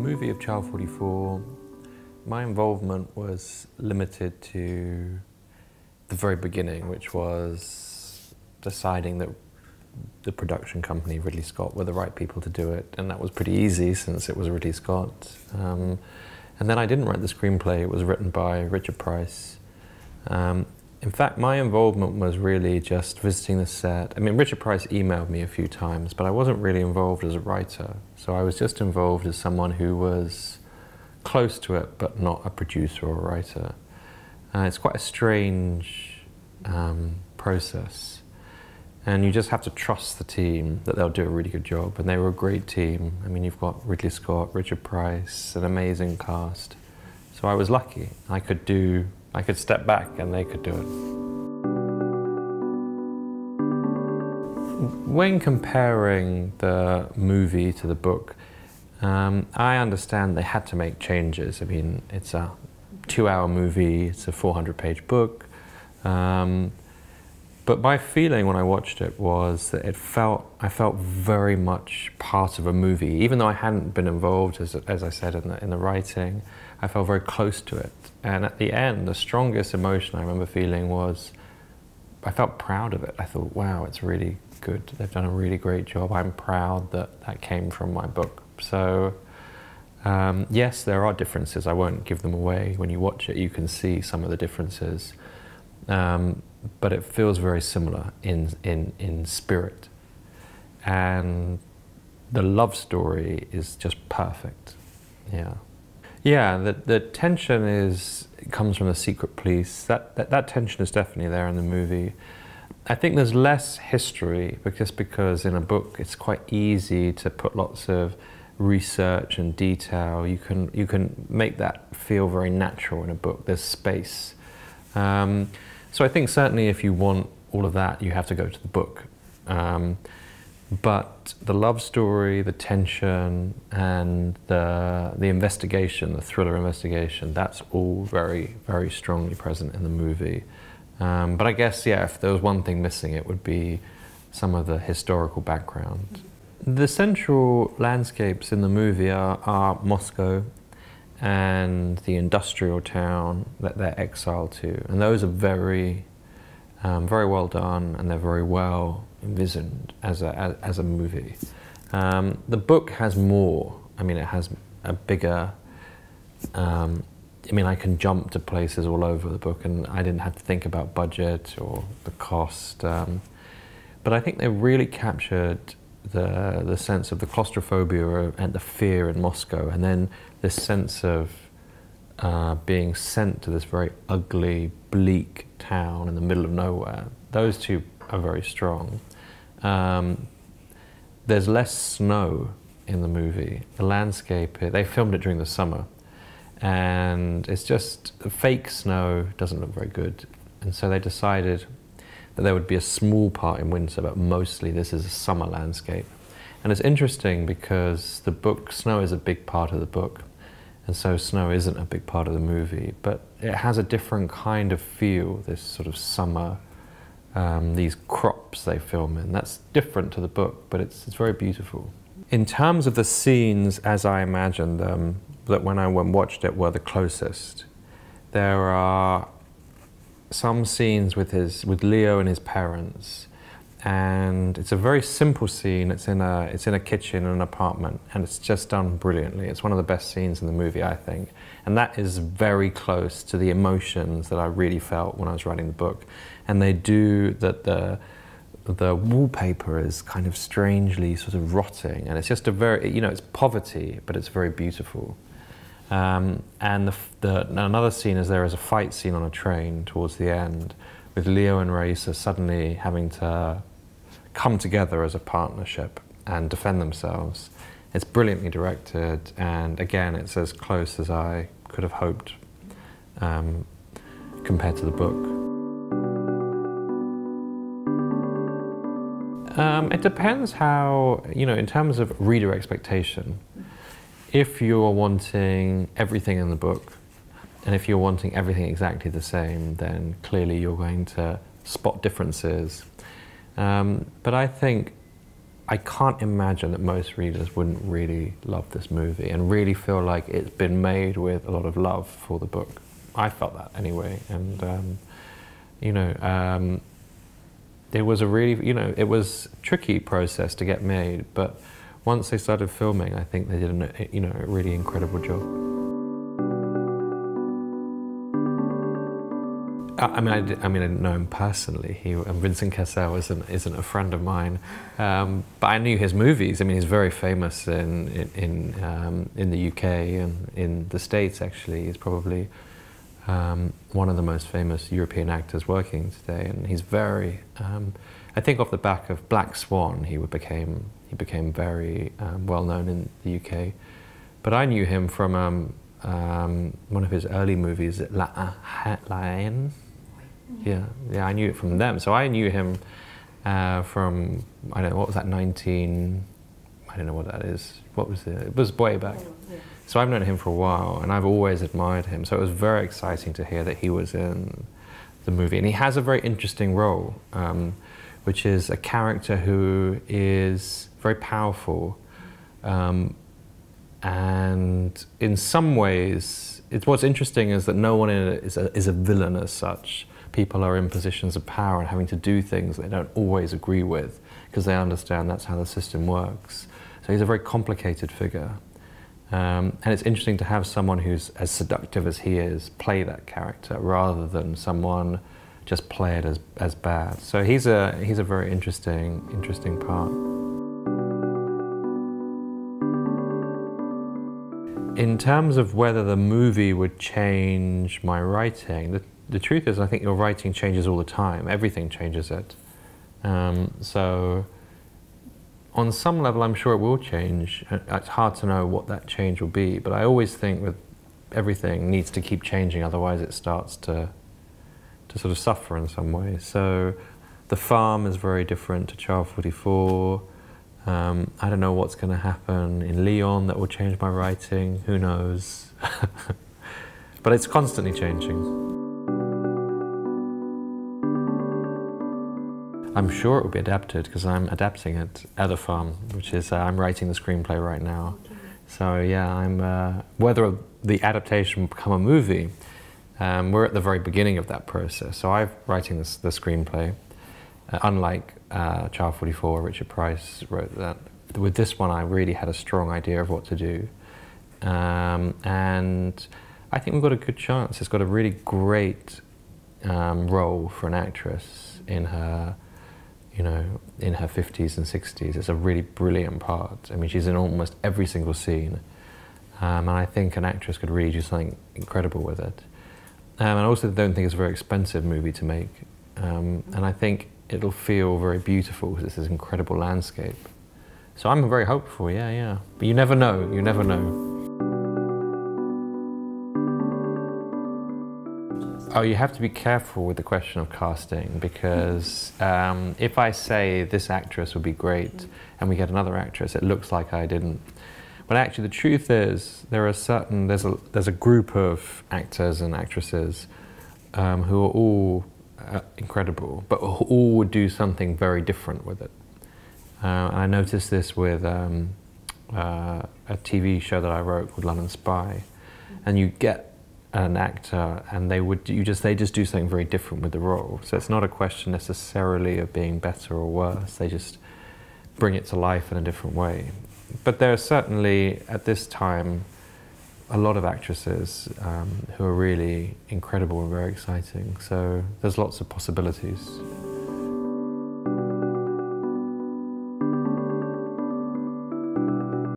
movie of Child 44, my involvement was limited to the very beginning, which was deciding that the production company, Ridley Scott, were the right people to do it, and that was pretty easy since it was Ridley Scott. And then I didn't write the screenplay, it was written by Richard Price. In fact, my involvement was really just visiting the set. I mean, Richard Price emailed me a few times, but I wasn't really involved as a writer. So I was just involved as someone who was close to it, but not a producer or a writer. It's quite a strange process. And you just have to trust the team that they'll do a really good job. And they were a great team. I mean, you've got Ridley Scott, Richard Price, an amazing cast. So I was lucky. I could step back and they could do it. When comparing the movie to the book, I understand they had to make changes. I mean, it's a 2-hour movie, it's a 400-page book. But my feeling when I watched it was that I felt very much part of a movie. Even though I hadn't been involved, as I said, in the writing, I felt very close to it. And at the end, the strongest emotion I remember feeling was, I felt proud of it. I thought, wow, it's really good. They've done a really great job. I'm proud that that came from my book. So, yes, there are differences. I won't give them away. When you watch it, you can see some of the differences. But it feels very similar in spirit. And the love story is just perfect, yeah. Yeah, the tension comes from the secret police. That tension is definitely there in the movie. I think there's less history because in a book it's quite easy to put lots of research and detail. You can make that feel very natural in a book. There's space. So I think certainly if you want all of that, you have to go to the book. But the love story, the tension, and the investigation, the thriller investigation, that's all very, very strongly present in the movie. But I guess, yeah, if there was one thing missing, it would be some of the historical background. The central landscapes in the movie are Moscow and the industrial town that they're exiled to. And those are very, very well done, and they're very well envisioned as a movie. The book has more. I mean, it has a bigger, I mean, I can jump to places all over the book, and I didn't have to think about budget or the cost. But I think they really captured the sense of the claustrophobia and the fear in Moscow, and then this sense of being sent to this very ugly, bleak town in the middle of nowhere. Those two are very strong. There's less snow in the movie. The landscape, they filmed it during the summer, and it's just fake snow doesn't look very good. And so they decided that there would be a small part in winter, but mostly this is a summer landscape. And it's interesting because the book, snow is a big part of the book, and so snow isn't a big part of the movie, but it has a different kind of feel, this sort of summer, these crops they film in. That's different to the book, but it's very beautiful. In terms of the scenes as I imagined them, that when I watched it were the closest, there are some scenes with Leo and his parents, and it's a very simple scene. It's in a kitchen in an apartment, and it's just done brilliantly. It's one of the best scenes in the movie, I think, and that is very close to the emotions that I really felt when I was writing the book. And they do that. The wallpaper is kind of strangely sort of rotting, and it's just a very, you know, it's poverty, but it's very beautiful. And another scene is there is a fight scene on a train towards the end, with Leo and Raisa suddenly having to come together as a partnership and defend themselves. It's brilliantly directed, and again, it's as close as I could have hoped compared to the book. It depends how, you know, in terms of reader expectation. If you're wanting everything in the book, and if you're wanting everything exactly the same, then clearly you're going to spot differences. But I think I can't imagine that most readers wouldn't really love this movie and really feel like it's been made with a lot of love for the book. I felt that anyway, and you know, it was a really, you know, it was a tricky process to get made, but once they started filming, I think they did a really incredible job. I mean, I didn't know him personally. Vincent Cassel isn't a friend of mine, but I knew his movies. I mean, he's very famous in the UK and in the States. Actually, he's probably one of the most famous European actors working today, and he's very. I think off the back of Black Swan, he became very well known in the UK. But I knew him from one of his early movies, La Haine. Yeah, I knew it from them. So I knew him from, I don't know, what was that, I don't know what that is. What was it? It was way back. So I've known him for a while, and I've always admired him. So it was very exciting to hear that he was in the movie. And he has a very interesting role, which is a character who is very powerful. And in some ways, what's interesting is that no one in it is a villain as such. People are in positions of power and having to do things they don't always agree with because they understand that's how the system works. So he's a very complicated figure. And it's interesting to have someone who's as seductive as he is play that character rather than someone just play it as bad. So he's a very interesting part. In terms of whether the movie would change my writing, the truth is I think your writing changes all the time. Everything changes it. So on some level I'm sure it will change. It's hard to know what that change will be, but I always think that everything needs to keep changing, otherwise it starts to sort of suffer in some way. So The Farm is very different to Child 44. I don't know what's going to happen in Leon that will change my writing, who knows. But it's constantly changing. I'm sure it will be adapted because I'm adapting it at The Farm, which is, I'm writing the screenplay right now. Okay. So yeah, whether the adaptation will become a movie, we're at the very beginning of that process. So I'm writing the screenplay, unlike Child 44, Richard Price wrote that. With this one, I really had a strong idea of what to do. And I think we've got a good chance. It's got a really great role for an actress in her, in her 50s and 60s. It's a really brilliant part. I mean, she's in almost every single scene. And I think an actress could really do something incredible with it. And I also don't think it's a very expensive movie to make. And I think it'll feel very beautiful because it's this incredible landscape. So I'm very hopeful, yeah. But you never know, you never know. Oh, you have to be careful with the question of casting because if I say this actress would be great and we get another actress, it looks like I didn't. But actually the truth is there's a group of actors and actresses who are all incredible, but all would do something very different with it. And I noticed this with a TV show that I wrote called London Spy, and you get an actor and they just do something very different with the role. So it's not a question necessarily of being better or worse, they just bring it to life in a different way. But there are certainly, at this time, a lot of actresses who are really incredible and very exciting. So there's lots of possibilities.